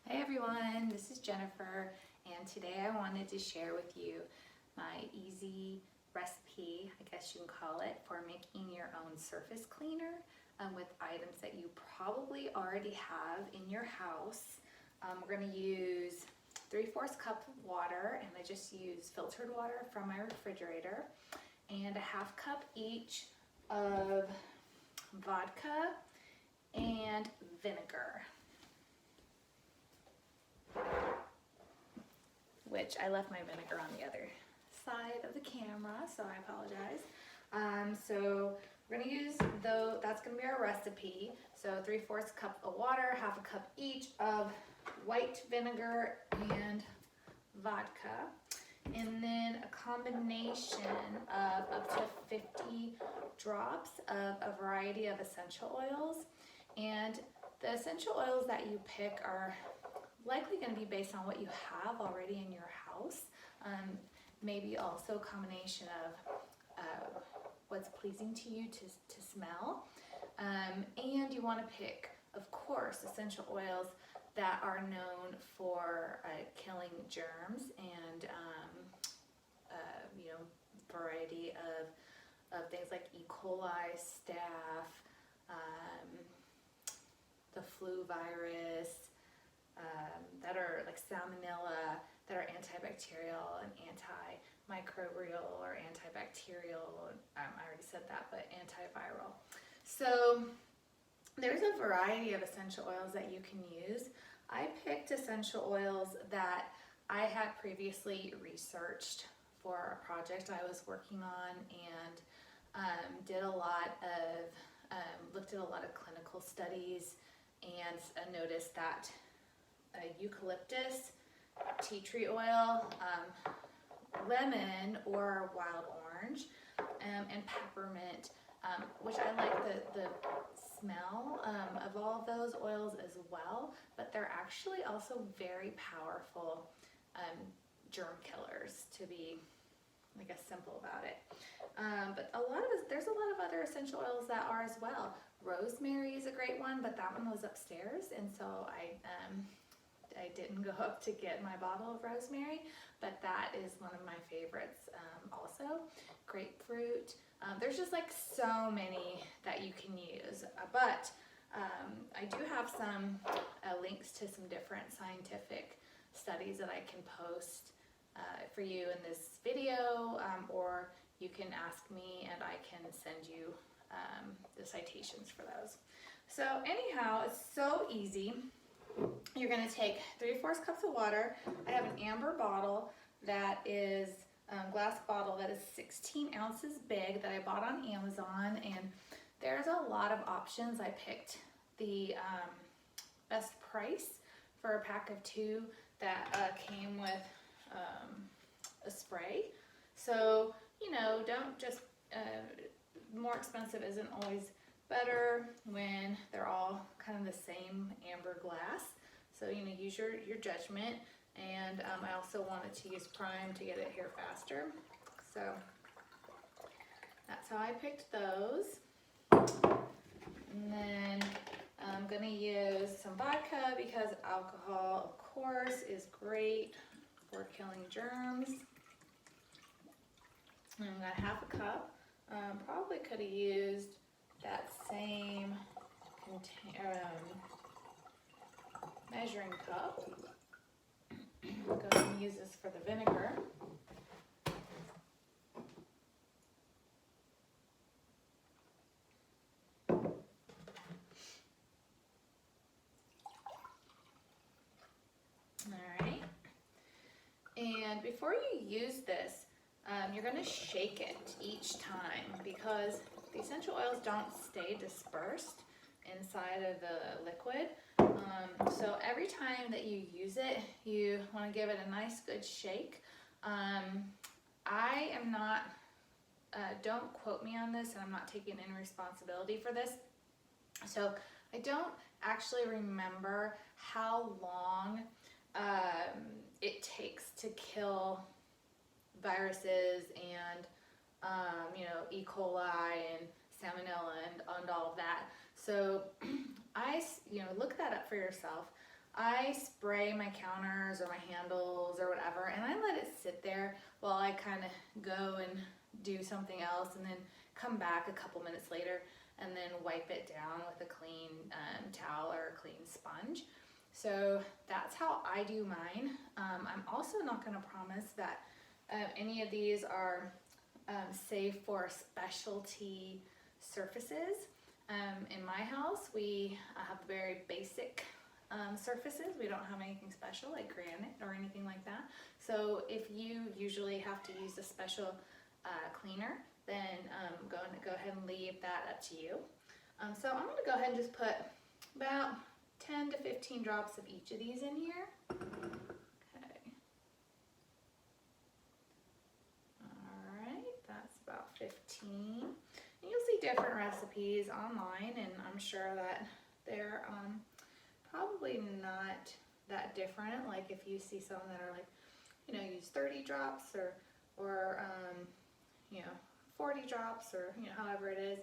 Hey everyone, this is Jennifer, and today I wanted to share with you my easy recipe, I guess you can call it, for making your own surface cleaner with items that you probably already have in your house. We're going to use 3/4 cup of water, and I just use filtered water from my refrigerator, and a 1/2 cup each of vodka and vinegar, which I left my vinegar on the other side of the camera, so I apologize. So we're gonna use, that's gonna be our recipe. So 3/4 cup of water, 1/2 cup each of white vinegar and vodka. And then a combination of up to 50 drops of a variety of essential oils. And the essential oils that you pick are likely going to be based on what you have already in your house. Maybe also a combination of what's pleasing to you to smell. And you want to pick, of course, essential oils that are known for killing germs and variety of things like E. coli, staph, the flu virus, that are like salmonella, that are antibacterial and antimicrobial or antibacterial. I already said that, but antiviral. So there's a variety of essential oils that you can use. I picked essential oils that I had previously researched for a project I was working on, and did a lot of, looked at a lot of clinical studies, and noticed that eucalyptus, tea tree oil, lemon or wild orange, and peppermint, which I like the smell of all of those oils as well, but they're actually also very powerful germ killers, to be, I guess, simple about it. But there's a lot of other essential oils that are as well. Rosemary is a great one, but that one was upstairs, and so I didn't go up to get my bottle of rosemary, but that is one of my favorites also. Grapefruit. There's just like so many that you can use, but I do have some links to some different scientific studies that I can post for you in this video, or you can ask me and I can send you the citations for those. So anyhow, it's so easy. You're going to take 3/4 cups of water. I have an amber bottle that is glass bottle that is 16 ounces big that I bought on Amazon, and there's a lot of options. I picked the best price for a pack of 2 that came with a spray. So, don't just, more expensive isn't always better when they're all kind of the same amber glass. So, use your judgment. And I also wanted to use Prime to get it here faster. So that's how I picked those. And then I'm gonna use some vodka because alcohol, of course, is great for killing germs. And I got 1/2 cup. Probably could have used that same measuring cup. I'll go ahead and use this for the vinegar. Alright. And before you use this, you're going to shake it each time, because the essential oils don't stay dispersed inside of the liquid. So every time that you use it, you want to give it a nice good shake. I am not, don't quote me on this, and I'm not taking any responsibility for this. So I don't actually remember how long it takes to kill viruses and E. coli and salmonella and all of that. So look that up for yourself. I spray my counters or my handles or whatever, and I let it sit there while I kind of go and do something else, and then come back a couple minutes later and then wipe it down with a clean towel or a clean sponge. So that's how I do mine. I'm also not going to promise that any of these are safe for specialty surfaces. In my house, we have very basic surfaces. We don't have anything special like granite or anything like that. So if you usually have to use a special cleaner, then go ahead and leave that up to you. So I'm going to go ahead and just put about 10 to 15 drops of each of these in here. Okay. All right, that's about 15. And you'll see different recipes online, and I'm sure that they're probably not that different. Like if you see some that are like, you know, use 30 drops or you know, 40 drops, or you know, however it is.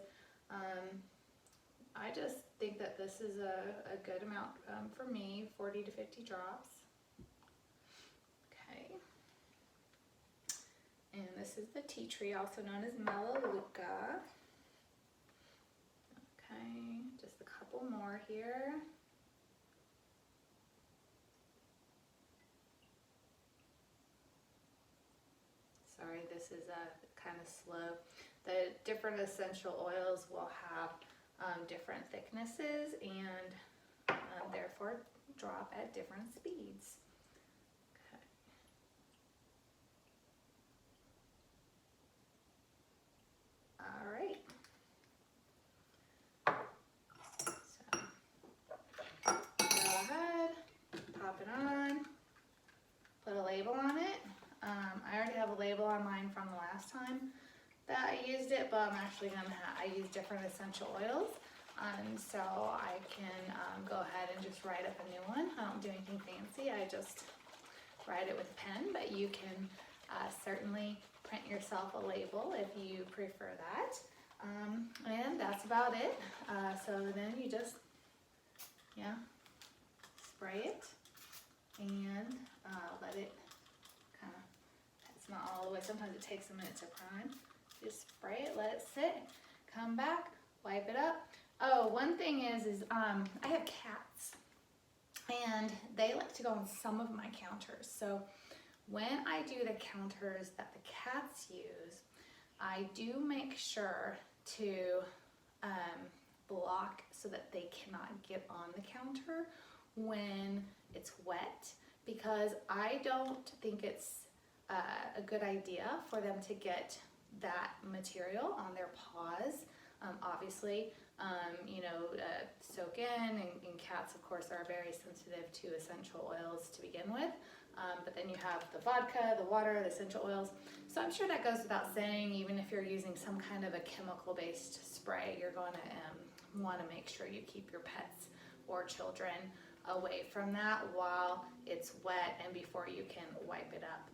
I just think that this is a good amount for me, 40 to 50 drops. Okay. And this is the tea tree, also known as Melaleuca. Okay, just a couple more here. Sorry, this is kind of slow. The different essential oils will have different thicknesses and therefore drop at different speeds. Okay. All right. So go ahead, pop it on, put a label on it. I already have a label on mine from the last time that I used it, but I'm actually I use different essential oils, so I can go ahead and just write up a new one. I don't do anything fancy, I just write it with a pen, but you can certainly print yourself a label if you prefer that. And that's about it. So then you just, yeah, spray it and let it kind of, it's not all the way, sometimes it takes a minute to prime. Just spray it, let it sit, come back, wipe it up. Oh, one thing is I have cats, and they like to go on some of my counters. So when I do the counters that the cats use, I do make sure to block so that they cannot get on the counter when it's wet, because I don't think it's a good idea for them to get that material on their paws. Obviously, you know, soak in, and cats of course are very sensitive to essential oils to begin with, but then you have the vodka, the water, the essential oils. So I'm sure that goes without saying, even if you're using some kind of a chemical based spray, you're going to want to make sure you keep your pets or children away from that while it's wet and before you can wipe it up.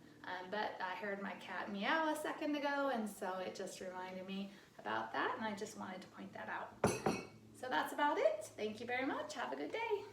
But I heard my cat meow a second ago, and so it just reminded me about that, and I just wanted to point that out. So that's about it. Thank you very much. Have a good day.